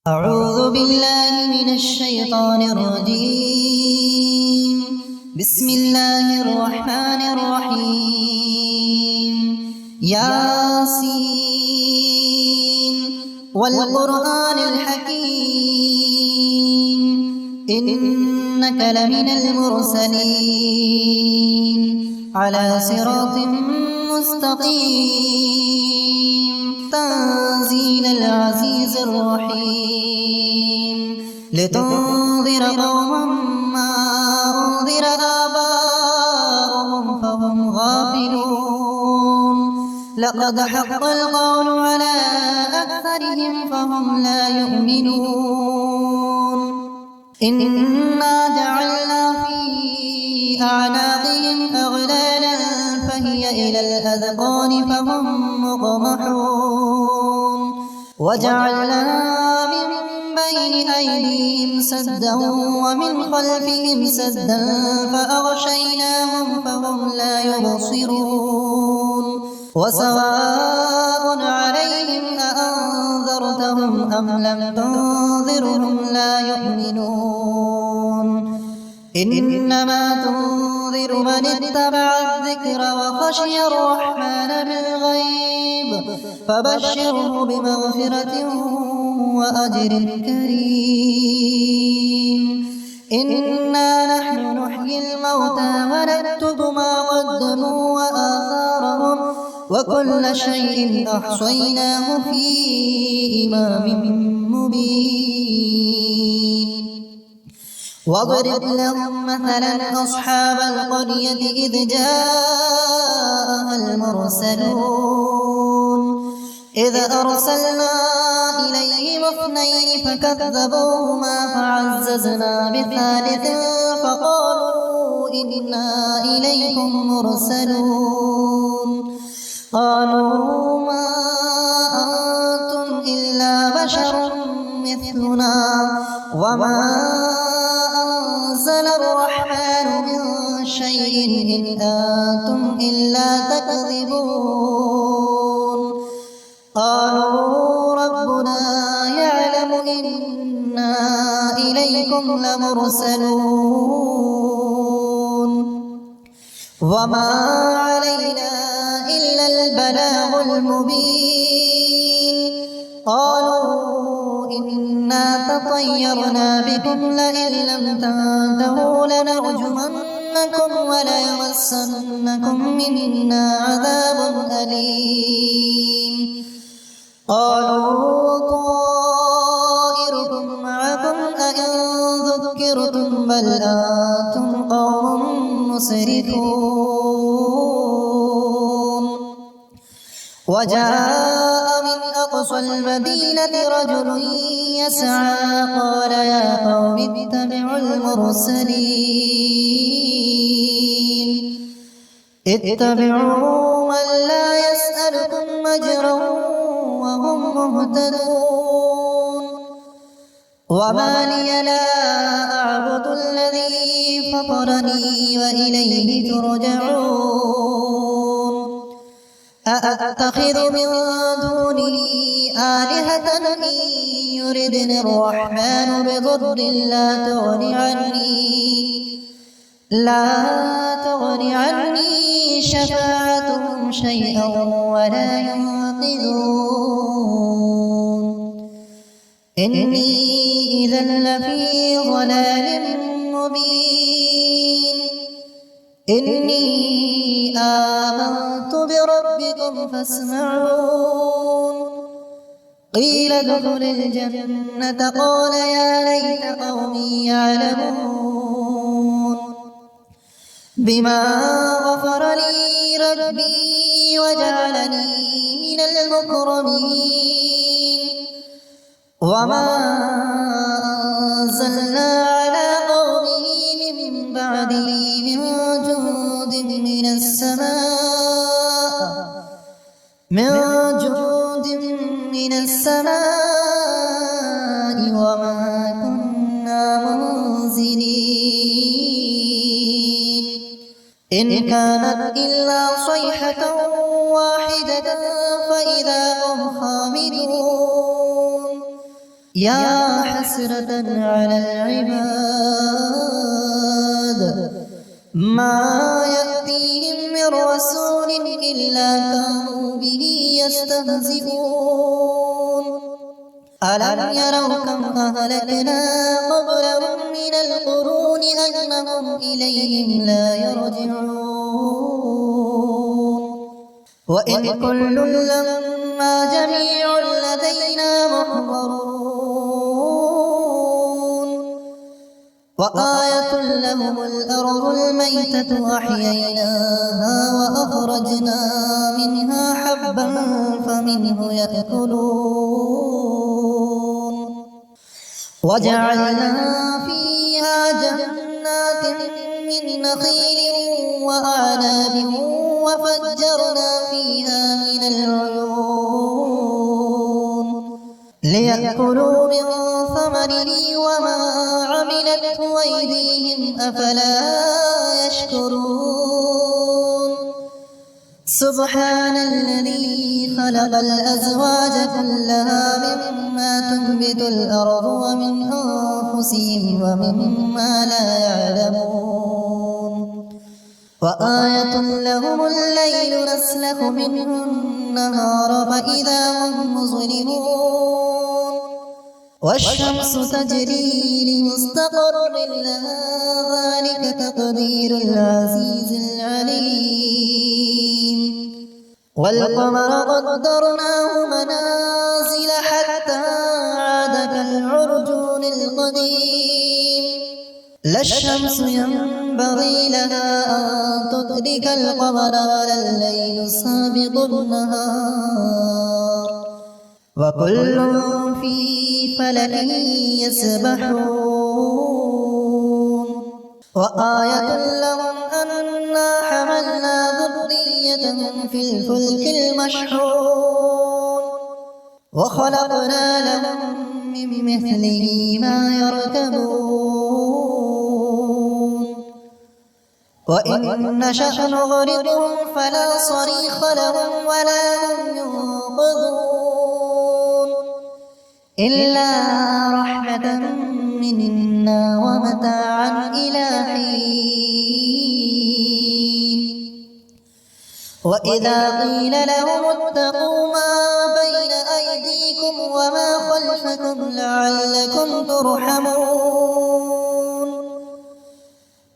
أعوذ بالله من الشيطان الرجيم. بسم الله الرحمن الرحيم. ياسين والقرآن الحكيم إنك لمن المرسلين على صراط مستقيم تنزيل العزيز الرحيم لتنذر قوما ما أنذر آباؤهم فهم غافلون لقد حق القول على أكثرهم فهم لا يؤمنون إنا جعلنا في أعناقهم أغلالا فهي إلى الأذقان فهم مقمحون وجعلنا من بين أيديهم سدا ومن خلفهم سدا فأغشيناهم فهم لا يبصرون وسواء عليهم أأنذرتهم أم لم تنذرهم لا يؤمنون إنما تنذر من اتبع الذكر وخشي الرحمن بالغيب فبشره بمغفرة وأجر كريم. إنا نحن نحيي الموتى ونكتب ما قدموا وآثارهم وكل شيء أحصيناه في إمام مبين. واضرب لهم مثلا أصحاب القرية إذ جاءها المرسلون إذ أرسلنا إليهم اثنين فكذبوهما فعززنا بثالث فقالوا إنا إليكم مرسلون قالوا ما أنتم إلا بشر مثلنا وما أنزل الرحمن من شيء إن أنتم إلا تكذبون قالوا ربنا يعلم إنا إليكم لمرسلون وما علينا إلا البلاغ المبين قالوا إنا تطيرنا بكم لئن لم تنتهوا لنرجمنكم وليمسنكم منا عذاب أليم قالوا طائركم معكم أئن ذكرتم بل أنتم قوم مسرفون وجاء من أقصى المدينة رجل يسعى قال يا قوم اتبعوا المرسلين اتبعوا من لا يسألكم أجرا وهم مهتدون وما لي لا أعبد الذي فطرني وإليه ترجعون أأتخذ من دونه آلهة إن يردني الرحمن بضر لا تغن عني شفاعتهم شيئا ولا ينقذون إني إذا لفي ضلال مبين إني آمنت بربكم فاسمعون قيل ادخل الجنة قال يا ليت قومي يعلمون بما غفر لي ربي وجعلني من المكرمين وما أنزلنا على قومه من بعده من جند من السماء وما كنا منزلين إن كانت إلا صيحة واحدة فإذا هم خامدون يا حسرة على العباد ما يأتيهم من رسول إلا كانوا به يستهزئون ألم يروا كم أهلكنا قبلهم من القرون أنهم إليهم لا يرجعون وإن كل لما جميع لدينا محضرون وآية لهم الأرض الميتة أحييناها وأخرجنا منها حبا فمنه يأكلون وجعلنا فيها جنات من نخيل وأعناب وفجرنا فيها من العيون ليأكلوا من ثمره وما عملته أيديهم أفلا يشكرون سبحان الذي خلق الأزواج كلها مما تنبت الأرض ومن أنفسهم ومما لا يعلمون وآية لهم الليل نسلخ منه النهار فإذا هم مظلمون والشمس تجري لمستقر لها ذلك تقدير العزيز العليم والقمر قدرناه منازل حتى عاد كالعرجون القديم لا الشمس ينبغي لها أن تدرك القمر ولا الليل سابق النهار وكل في فلك يسبحون وآية لهم أنا حملنا ذريتهم في الفلك المشحون وخلقنا لهم من مثله ما يركبون وإن نشأ نغرقهم فلا صريخ لهم ولا هم ينقذون إلا رحمة منا ومتاعا إلى حين وإذا قيل لهم اتقوا ما بين أيديكم وما خلفكم لعلكم ترحمون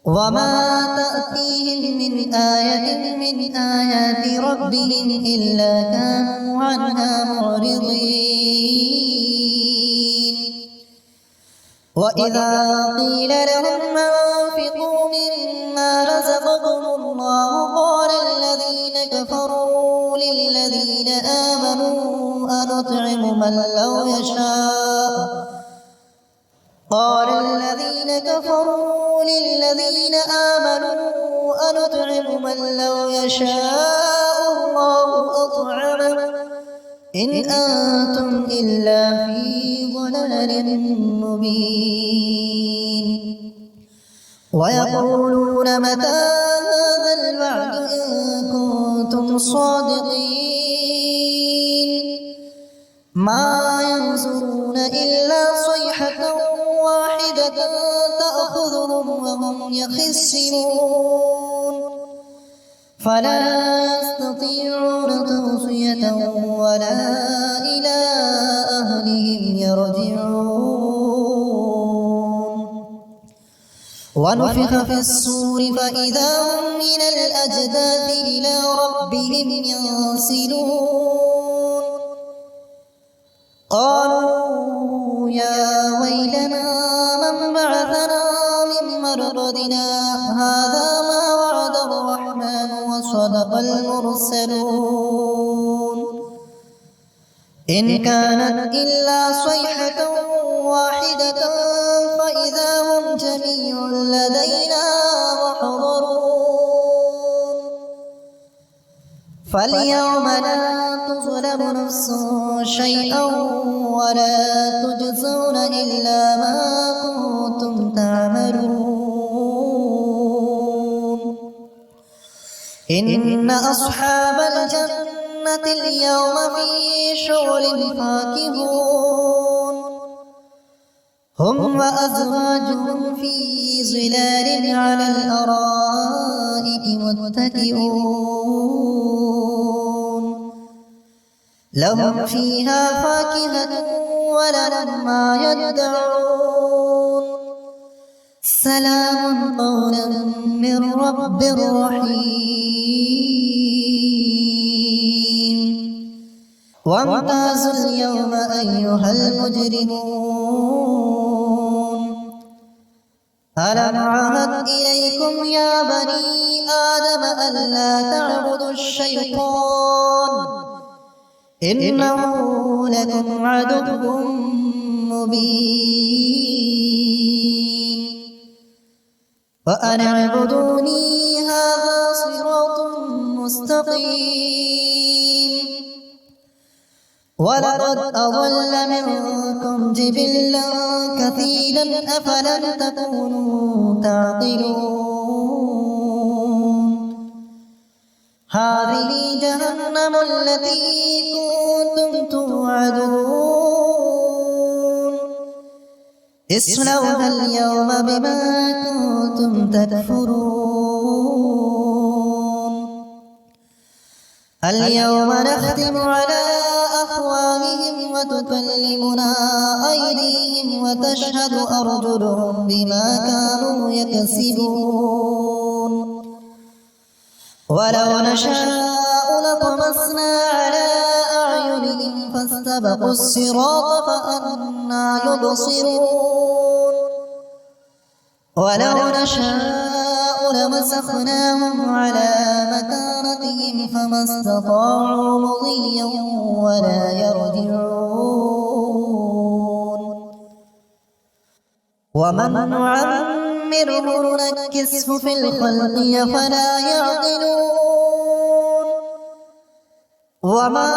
وما تأتيهم من آية من آيات ربهم إلا كانوا عنها معرضين وإذا قيل لهم أنفقوا مما رزقكم الله قال الذين كفروا للذين آمنوا أنطعم من لو يشاء قال الذين كفروا للذين آمنوا أنطعم من لو يشاء الله أطعمه إن أنتم إلا في ضلال مبين ويقولون متى هذا الوعد إن كنتم صادقين ما ينظرون إلا صيحة واحدة تأخذهم وهم يخصمون فلا يستطيعون توصية ولا إلى أهلهم يرجعون ونفخ في الصور فإذا هم من الأجداث إلى ربهم ينسلون قالوا يا ويلنا من بعثنا من مرقدنا هذا ما وعد الرحمن وصدق المرسلون إن كانت إلا صيحة واحدة فإذا هم جميع لدينا محضرون فاليوم لا تظلم نفس شيئا ولا تجزون إلا ما كنتم تعملون إن أصحاب الجنة اليوم في شغل فاكهون هم وأزواجهم في ظلال على الأرائك متكئون لهم فيها فاكهة ولهم ما يدعون سلام قولا من رب رحيم وامتازوا اليوم أيها المجرمون ألم أعهد إليكم يا بني آدم ألا تعبدوا الشيطان إنه لكم عدو مبين وأن اعبدوني هذا صراط مستقيم ولقد أضل منكم جبلا كثيرا أفلم تكونوا تعقلون هذه جهنم التي كنتم توعدون اصلوها اليوم بما كنتم تكفرون اليوم نختم على أفواههم وتكلمنا أيديهم وتشهد أرجلهم بما كانوا يكسبون ولو نشاء لطمسنا على أعينهم فاستبقوا الصراط فأنى يبصرون ولو نشاء لمسخناهم على مكانتهم فما استطاعوا مضيا ولا يرجعون ومن نعمره نكسه في الخلق أفلا يعقلون وما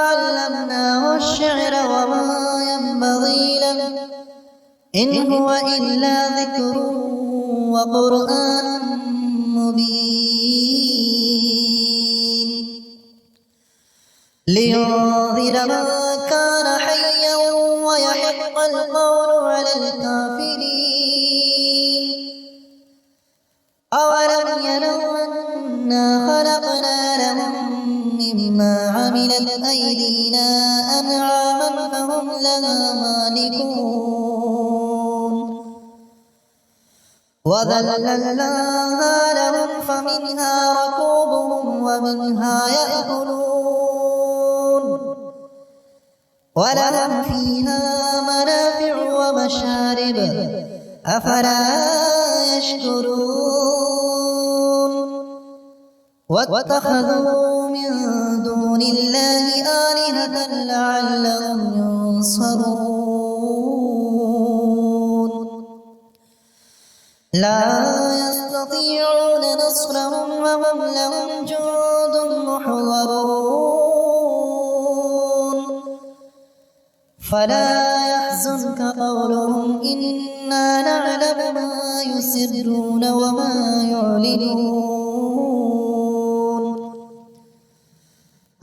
علمناه الشعر وما ينبغي له إن هو إلا ذكر وقرآن مبين لينذر من كان حيا ويحق القول على الكافرين أولم يروا أنا خلقنا لهم مما عملت أيدينا أنعاما فهم لها مالكون وذللناها لهم فمنها ركوبهم ومنها يأكلون ولهم فيها منافع ومشارب أفلا يشكرون واتخذوا من دون الله آلهة لعلهم ينصرون لا يستطيعون نصرهم وهم لهم جند محضرون فلا يحزنك قولهم إنا نعلم ما يسرون وما يعلنون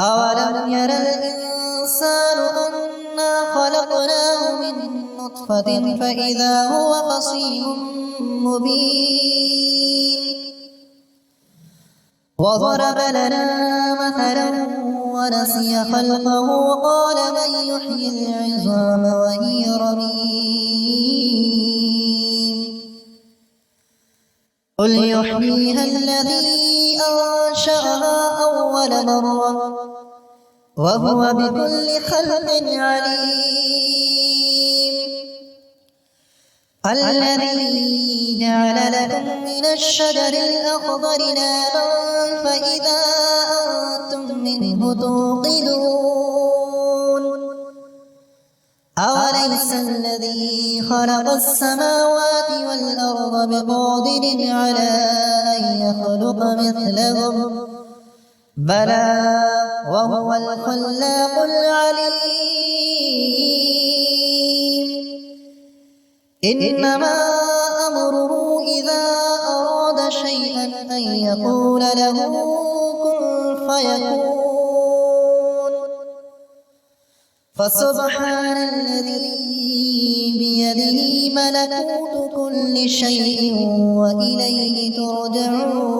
أولم ير الإنسان أنا خلقناه من نطفة فإذا هو خصيم مبين وضرب لنا مثلا ونسي خلقه قال من يحيي العظام وهي رميم قل يحييها الذي أنشأها أول مرة وهو بكل خلق عليم الذي جعل لكم من الشجر الأخضر نارا فإذا أنتم منه توقدون أوليس الذي خلق السماوات والأرض بقادر على أن يخلق مثلهم بلى وهو الخلاق العليم إنما أمره إذا أراد شيئا أن يقول له كن فيكون فسبحان الذي بيده ملكوت كل شيء وإليه ترجعون